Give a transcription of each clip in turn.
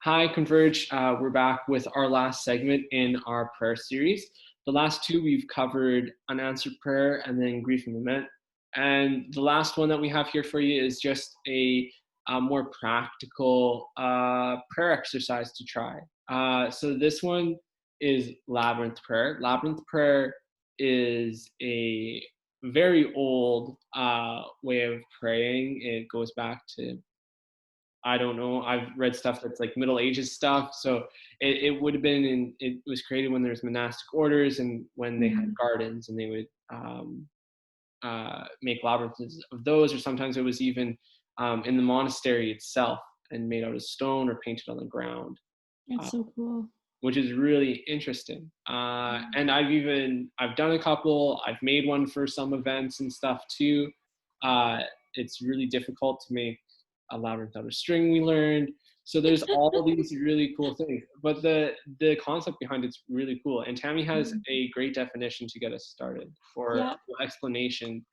Hi, Converge. We're back with our last segment in our prayer series. The last two we've covered unanswered prayer and then grief and lament. And the last one that we have here for you is just a more practical prayer exercise to try. So this one is Labyrinth Prayer. Labyrinth Prayer is a very old way of praying. It goes back to, I don't know. I've read stuff that's like Middle Ages stuff. So it would have been it was created when there's monastic orders and when they had Mhm. gardens and they would make labyrinths of those, or sometimes it was even in the monastery itself and made out of stone or painted on the ground, uh, That's so cool. which is really interesting. And I've done a couple. I've made one for some events and stuff too. Uh, it's really difficult to make a labyrinth out of string, we learned. So there's all these really cool things, but the concept behind it's really cool. And Tammy has Mhm. a great definition to get us started, for a Yeah. full explanation,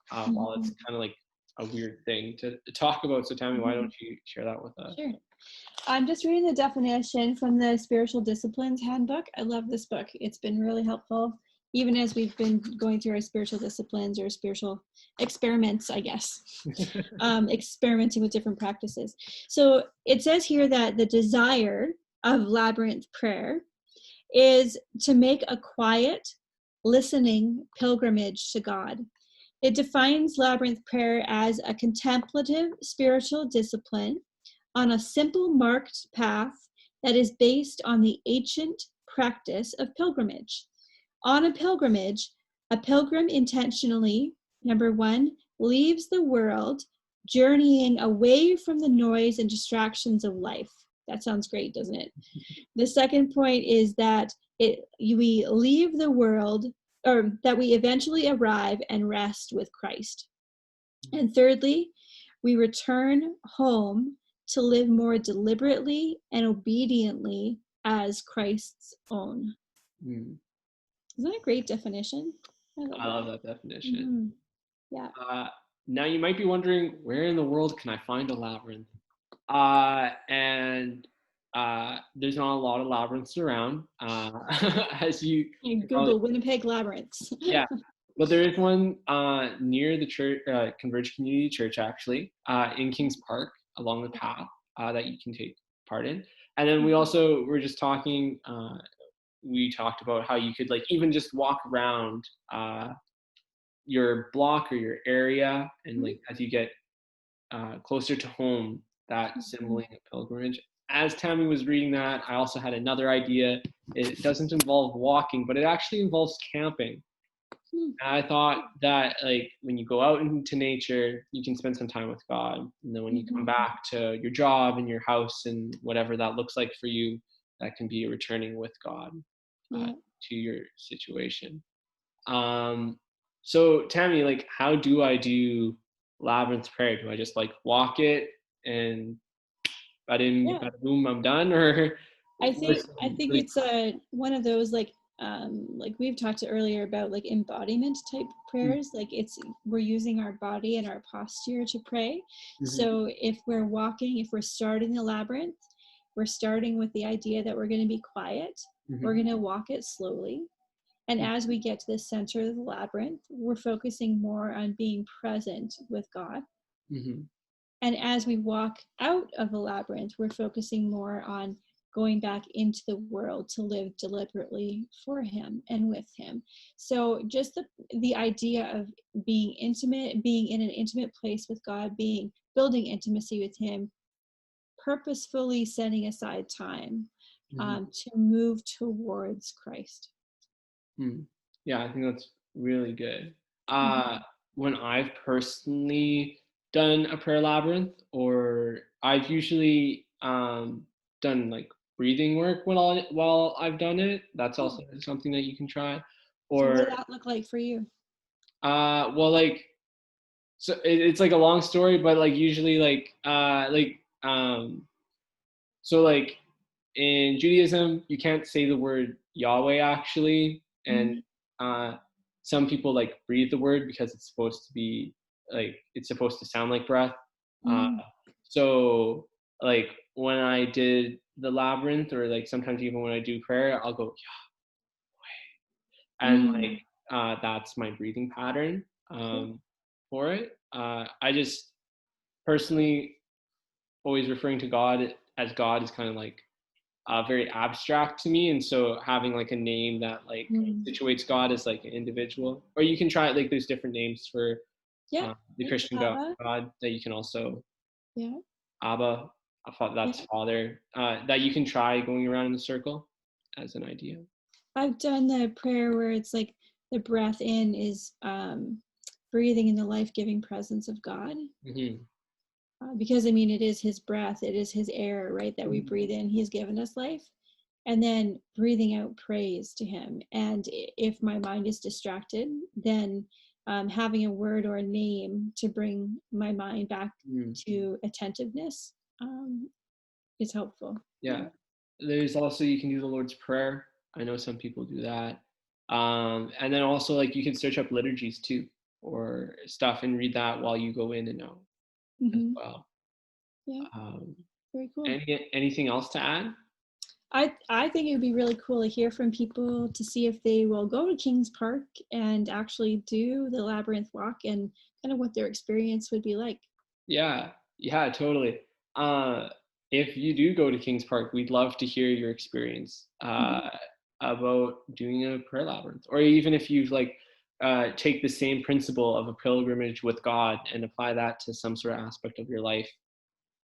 while it's Mhm. kind of like a weird thing to talk about. So Tammy, why don't Mhm. you share that with us? Sure. I'm just reading the definition from the Spiritual Disciplines Handbook. I love this book. It's been really helpful, even as we've been going through our spiritual disciplines or spiritual experiments, I guess, experimenting with different practices. So it says here that the desire of labyrinth prayer is to make a quiet, listening pilgrimage to God. It defines labyrinth prayer as a contemplative spiritual discipline on a simple marked path that is based on the ancient practice of pilgrimage. On a pilgrim intentionally, number one, leaves the world, journeying away from the noise and distractions of life. That sounds great, doesn't it? The second point is that we leave the world, or that we eventually arrive and rest with Christ. And thirdly, we return home to live more deliberately and obediently as Christ's own. Mm, Isn't that a great definition? I love I love that. that definition. Hmm. Yeah. Uh, Now you might be wondering, where in the world can I find a labyrinth? And there's not a lot of labyrinths around, as you And could probably, Google Winnipeg labyrinths. yeah. But there is one near the church, Converge Community Church, actually, in Kings Park, along the path that you can take part in. And then we also were just talking. We talked about how you could like even just walk around your block or your area, and like as you get closer to home, that symboling of pilgrimage. As Tammy was reading that, I also had another idea. It doesn't involve walking, but it actually involves camping. And I thought that like when you go out into nature, you can spend some time with God. And then when you come back to your job and your house and whatever that looks like for you, that can be returning with God uh, Yeah. to your situation. Um, so Tammy, like, how do I do Labyrinth Prayer? Do I just like walk it and bada Yeah. boom, I'm done, or I what are think I some think really? it's one of those like we've talked earlier about like embodiment type prayers. Like it's we're using our body and our posture to pray. Mm-hmm, So if we're walking, if we're starting the labyrinth, we're starting with the idea that we're going to be quiet. We're mm-hmm, going to walk it slowly. And as we get to the center of the labyrinth, we're focusing more on being present with God. mm-hmm, And as we walk out of the labyrinth, we're focusing more on going back into the world to live deliberately for Him and with Him. So just the idea of being intimate, being in an intimate place with God, being building intimacy with Him, purposefully setting aside time mm-hmm, to move towards Christ. mm. Yeah, I think that's really good. Uh, Mhm. when I've personally done a prayer labyrinth, or I've usually done like breathing work while I've done it. That's Yeah. also something that you can try. So what Or did that look like for you? well, like, so it's like a long story, but like usually so like in Judaism, you can't say the word Yahweh actually, and Mhm. uh, some people like breathe the word because it's supposed to be like it's supposed to sound like breath. Uh, Mhm. so like when I did the Labyrinth, or like sometimes even when I do prayer, I'll go yeah, and like Mm. that's my breathing pattern Cool. for it. I just personally always referring to God as God is kind of like very abstract to me, and so having like a name that like Mm. situates God as like an individual, or you can try it, like there's different names for Yeah. the Right. Christian Abba. God that you can also Yeah. Abba, that's Yeah. Father, that you can try going around in a circle as an idea. I've done the prayer where it's like the breath in is breathing in the life-giving presence of God. Hmm. Because I mean, it is his breath, it is his air, right, that we Hmm. breathe in. He's given us life. And then breathing out praise to him. And if my mind is distracted, then having a word or a name to bring my mind back Mm. to attentiveness um, is helpful. Yeah. Yeah. There's also, you can do the Lord's Prayer. I know some people do that. And then also like you can search up liturgies too, or stuff, and read that while you go in and out as Hmm. well. Yeah. Um, Very cool. anything else to add? I think it would be really cool to hear from people to see if they will go to Kings Park and actually do the Labyrinth Walk and kind of what their experience would be like. Yeah, yeah, totally. Uh, if you do go to Kings Park, we'd love to hear your experience Hmm. about doing a prayer labyrinth, or even if you've like take the same principle of a pilgrimage with God and apply that to some sort of aspect of your life,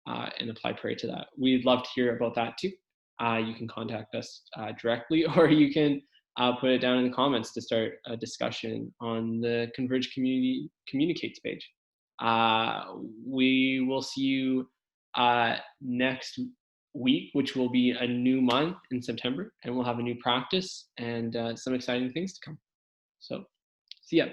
and apply prayer to that. We'd love to hear about that too. You can contact us directly, or you can put it down in the comments to start a discussion on the Converge Community Communicates page. We will see you next week, which will be a new month in September, and we'll have a new practice and some exciting things to come. So, see ya.